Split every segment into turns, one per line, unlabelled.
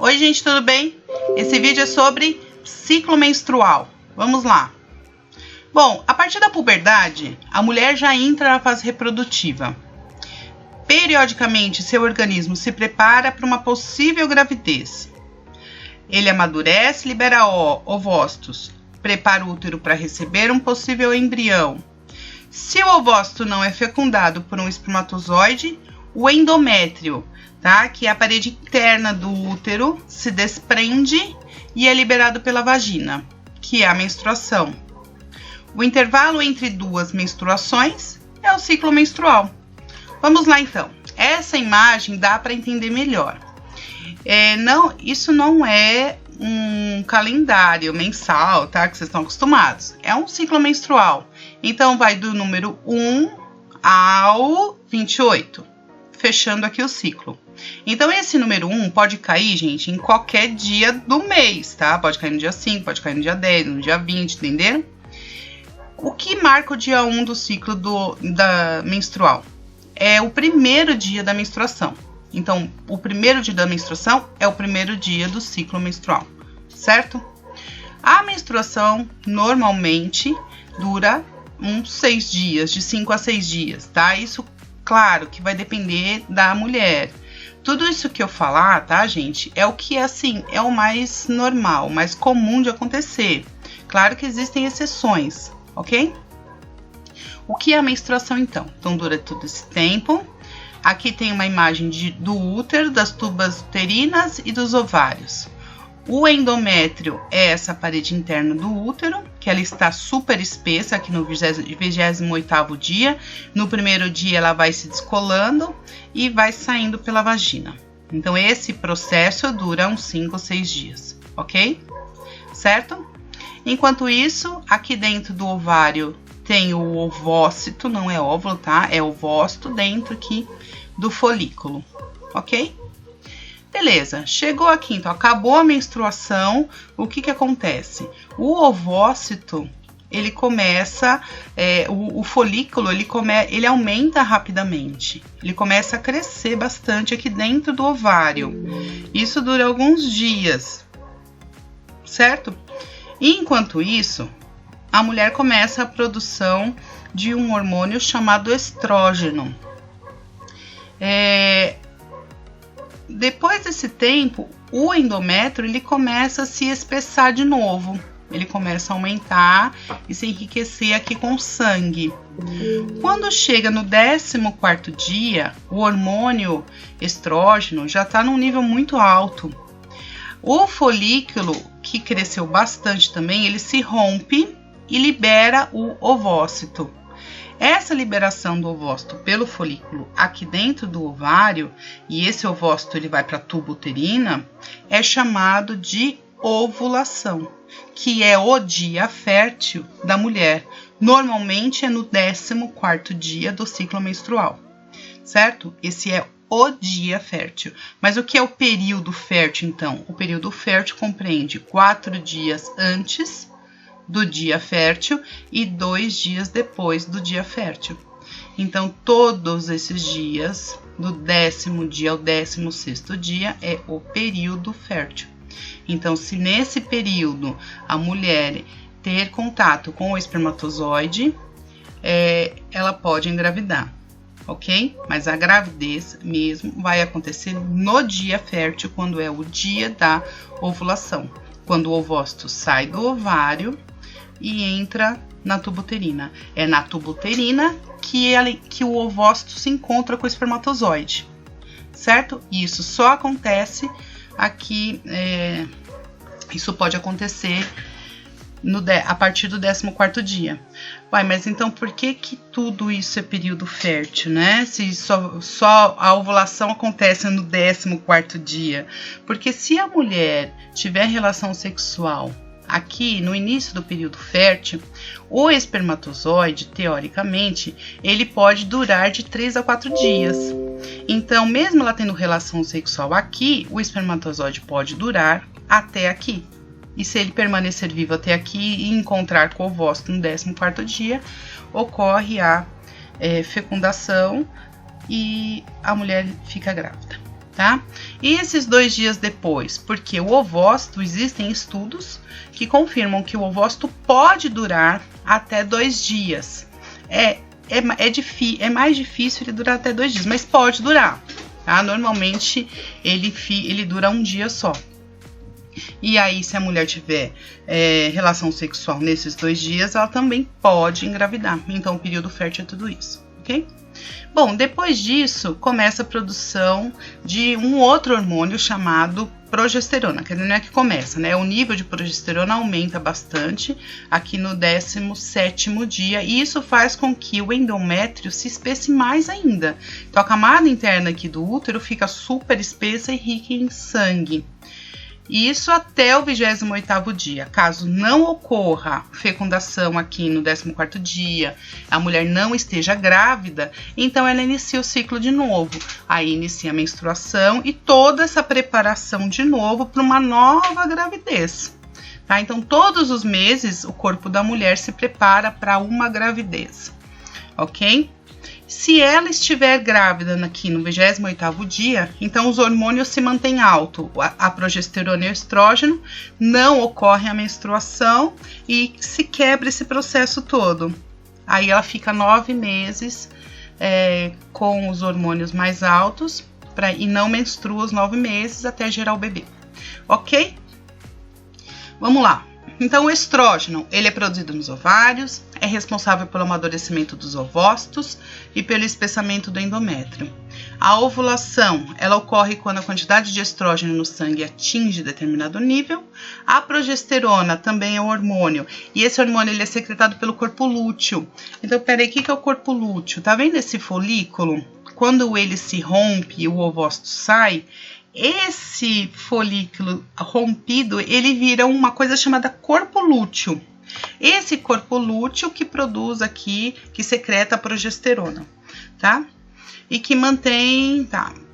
Oi gente, tudo bem? Esse vídeo é sobre ciclo menstrual. Vamos lá. Bom, a partir da puberdade, a mulher já entra na fase reprodutiva. Periodicamente, seu organismo se prepara para uma possível gravidez. Ele amadurece, libera ovócitos, prepara o útero para receber um possível embrião. Se o ovócito não é fecundado por um espermatozoide, o endométrio, que é a parede interna do útero, se desprende e é liberado pela vagina, que é a menstruação. O intervalo entre duas menstruações é o ciclo menstrual. Vamos lá então. Essa imagem dá para entender melhor. Isso não é um calendário mensal, que vocês estão acostumados. É um ciclo menstrual. Então vai do número 1 ao 28, fechando aqui o ciclo. Então esse número 1 pode cair, gente, em qualquer dia do mês, Pode cair no dia 5, pode cair no dia 10, no dia 20, entenderam? O que marca o dia 1 do ciclo da menstrual? É o primeiro dia da menstruação. Então, o primeiro dia da menstruação é o primeiro dia do ciclo menstrual, certo? A menstruação normalmente dura uns 6 dias, de 5 a 6 dias, Isso, claro, que vai depender da mulher. Tudo isso que eu falar, gente, é o que é o mais normal, mais comum de acontecer. Claro que existem exceções, ok? O que é a menstruação, então? Então, dura todo esse tempo. Aqui tem uma imagem do útero, das tubas uterinas e dos ovários. O endométrio é essa parede interna do útero, que ela está super espessa aqui no 28º dia. No primeiro dia ela vai se descolando e vai saindo pela vagina. Então esse processo dura uns 5 ou 6 dias, ok? Certo? Enquanto isso, aqui dentro do ovário tem o ovócito, não é óvulo, É ovócito dentro aqui do folículo, ok? Beleza, chegou aqui, então acabou a menstruação, o que acontece? O ovócito, ele começa, o folículo, ele aumenta rapidamente, ele começa a crescer bastante aqui dentro do ovário. Isso dura alguns dias, certo? E enquanto isso, a mulher começa a produção de um hormônio chamado estrógeno. Depois desse tempo, o endométrio ele começa a se espessar de novo. Ele começa a aumentar e se enriquecer aqui com sangue. Quando chega no 14º dia, o hormônio estrógeno já está num nível muito alto. O folículo, que cresceu bastante também, ele se rompe e libera o ovócito. Essa liberação do ovócito pelo folículo aqui dentro do ovário, e esse ovócito ele vai para a tuba uterina, é chamado de ovulação, que é o dia fértil da mulher. Normalmente é no 14º dia do ciclo menstrual, certo? Esse é o dia fértil. Mas o que é o período fértil, então? O período fértil compreende 4 dias antes do dia fértil e 2 dias depois do dia fértil. Então, todos esses dias, do 10º dia ao 16º dia, é o período fértil. Então, se nesse período a mulher ter contato com o espermatozoide, ela pode engravidar, ok? Mas a gravidez mesmo vai acontecer no dia fértil, quando é o dia da ovulação. Quando o ovócito sai do ovário e entra na tuba uterina. É na tuba uterina que o ovócito se encontra com o espermatozoide, certo? E isso só acontece aqui, isso pode acontecer a partir do 14º dia. Mas então por que tudo isso é período fértil, Se só a ovulação acontece no 14º dia? Porque se a mulher tiver relação sexual aqui no início do período fértil, o espermatozoide, teoricamente, ele pode durar de 3 a 4 dias. Então, mesmo ela tendo relação sexual aqui, o espermatozoide pode durar até aqui. E se ele permanecer vivo até aqui e encontrar com o ovócito no 14º dia, ocorre a fecundação e a mulher fica grávida. tá? E esses 2 dias depois? Porque o ovócito, existem estudos que confirmam que o ovócito pode durar até 2 dias. É mais difícil ele durar até 2 dias, mas pode durar, tá? Normalmente ele dura 1 dia só. E aí, se a mulher tiver relação sexual nesses 2 dias, ela também pode engravidar. Então, o período fértil é tudo isso, ok? Bom, depois disso, começa a produção de um outro hormônio chamado progesterona. Quer dizer, não é que começa, né? O nível de progesterona aumenta bastante aqui no 17º dia. E isso faz com que o endométrio se espesse mais ainda. Então, a camada interna aqui do útero fica super espessa e rica em sangue. Isso até o 28º dia. Caso não ocorra fecundação aqui no 14º dia, a mulher não esteja grávida, então ela inicia o ciclo de novo. Aí inicia a menstruação e toda essa preparação de novo para uma nova gravidez. Tá? Então, todos os meses, o corpo da mulher se prepara para uma gravidez, ok? Se ela estiver grávida aqui no 28º dia, então os hormônios se mantêm alto, a progesterona e o estrógeno, não ocorre a menstruação e se quebra esse processo todo. Aí ela fica 9 meses com os hormônios mais altos e não menstrua os 9 meses até gerar o bebê, ok? Vamos lá. Então, o estrógeno, ele é produzido nos ovários, é responsável pelo amadurecimento dos ovócitos e pelo espessamento do endométrio. A ovulação, ela ocorre quando a quantidade de estrógeno no sangue atinge determinado nível. A progesterona também é um hormônio, e esse hormônio ele é secretado pelo corpo lúteo. Então, peraí, o que é o corpo lúteo? Tá vendo esse folículo? Quando ele se rompe e o ovócito sai, esse folículo rompido, ele vira uma coisa chamada corpo lúteo. Esse corpo lúteo que produz aqui, que secreta a progesterona, tá? E que mantém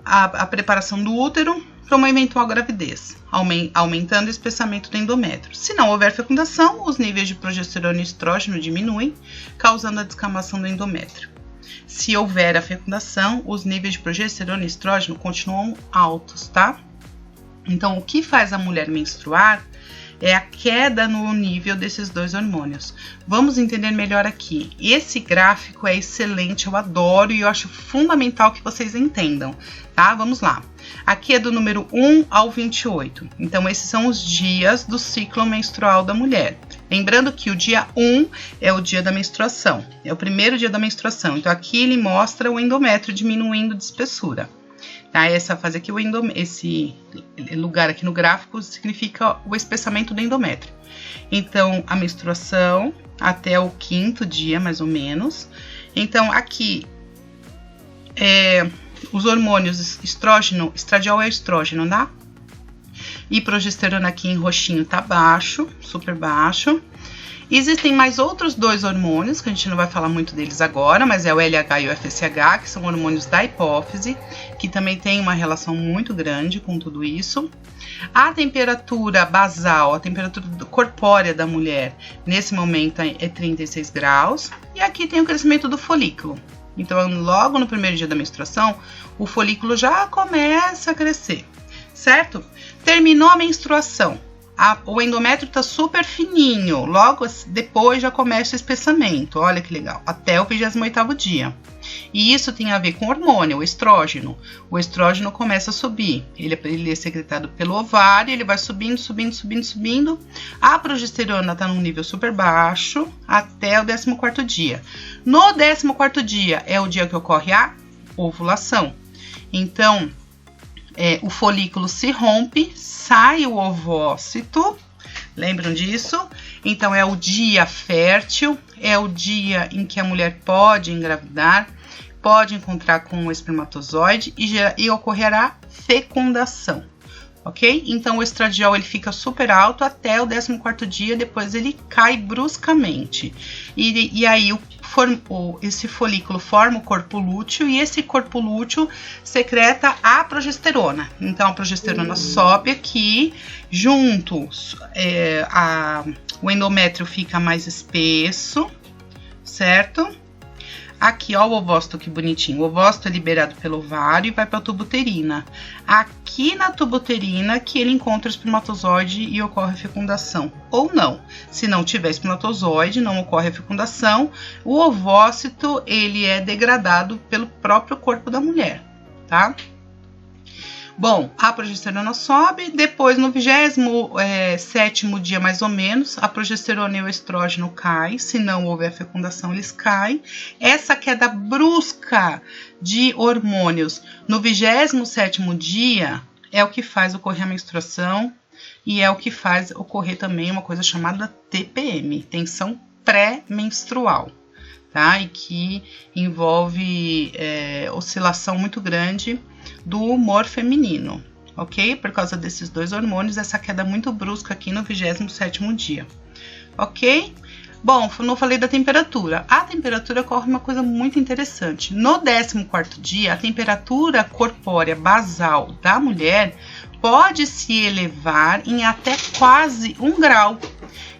a preparação do útero para uma eventual gravidez, aumentando o espessamento do endométrio. Se não houver fecundação, os níveis de progesterona e estrógeno diminuem, causando a descamação do endométrio. Se houver a fecundação, os níveis de progesterona e estrógeno continuam altos, tá? Então, o que faz a mulher menstruar é a queda no nível desses 2 hormônios. Vamos entender melhor aqui. Esse gráfico é excelente, eu adoro e eu acho fundamental que vocês entendam, tá? Vamos lá. Aqui é do número 1 ao 28. Então, esses são os dias do ciclo menstrual da mulher. Lembrando que o dia 1 é o dia da menstruação, é o primeiro dia da menstruação. Então, aqui ele mostra o endométrio diminuindo de espessura. Tá? Essa fase aqui, esse lugar aqui no gráfico, significa o espessamento do endométrio. Então, a menstruação até o 5º dia, mais ou menos. Então, aqui, os hormônios estrógeno, estradiol é estrógeno, tá? E progesterona aqui em roxinho tá baixo, super baixo. Existem mais outros 2 hormônios, que a gente não vai falar muito deles agora, mas é o LH e o FSH, que são hormônios da hipófise, que também tem uma relação muito grande com tudo isso. A temperatura basal, a temperatura corpórea da mulher, nesse momento é 36 graus. E aqui tem o crescimento do folículo. Então, logo no primeiro dia da menstruação, o folículo já começa a crescer, certo? Terminou a menstruação, o endométrio está super fininho, logo depois já começa o espessamento, olha que legal, até o 28º dia. E isso tem a ver com o hormônio, o estrógeno. O estrógeno começa a subir, ele é secretado pelo ovário, ele vai subindo, subindo, subindo, subindo. A progesterona está num nível super baixo até o 14º dia. No 14º dia é o dia que ocorre a ovulação. Então, o folículo se rompe, sai o ovócito, lembram disso? Então, é o dia fértil, é o dia em que a mulher pode engravidar, pode encontrar com o espermatozoide e ocorrerá fecundação, ok? Então, o estradiol ele fica super alto até o 14º dia, depois ele cai bruscamente. E aí, esse folículo forma o corpo lúteo e esse corpo lúteo secreta a progesterona. Então, a progesterona sobe aqui, o endométrio fica mais espesso, certo? Aqui, ó, o ovócito, que bonitinho. O ovócito é liberado pelo ovário e vai para a tuba uterina. Aqui na tuba uterina que ele encontra o espermatozoide e ocorre a fecundação. Ou não. Se não tiver espermatozoide, não ocorre a fecundação. O ovócito, ele é degradado pelo próprio corpo da mulher, tá? Bom, a progesterona sobe, depois no 27º dia mais ou menos, a progesterona e o estrógeno caem, se não houver fecundação eles caem. Essa queda brusca de hormônios no 27º dia é o que faz ocorrer a menstruação e é o que faz ocorrer também uma coisa chamada TPM, tensão pré-menstrual. Tá? E que envolve oscilação muito grande do humor feminino, ok? Por causa desses dois hormônios, essa queda muito brusca aqui no 27º dia, ok? Bom, não falei da temperatura. A temperatura ocorre uma coisa muito interessante. No 14º dia, a temperatura corpórea basal da mulher pode se elevar em até quase 1 grau.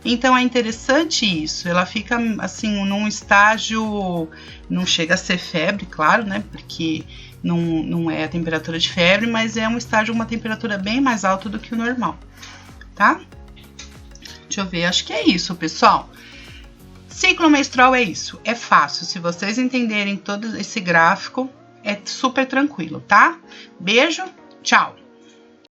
Então é interessante isso, ela fica assim num estágio, não chega a ser febre, claro, né, porque não é a temperatura de febre, mas é um estágio, uma temperatura bem mais alta do que o normal, tá? Deixa eu ver, acho que é isso, pessoal. Ciclo menstrual é isso, é fácil, se vocês entenderem todo esse gráfico, é super tranquilo, tá? Beijo, tchau!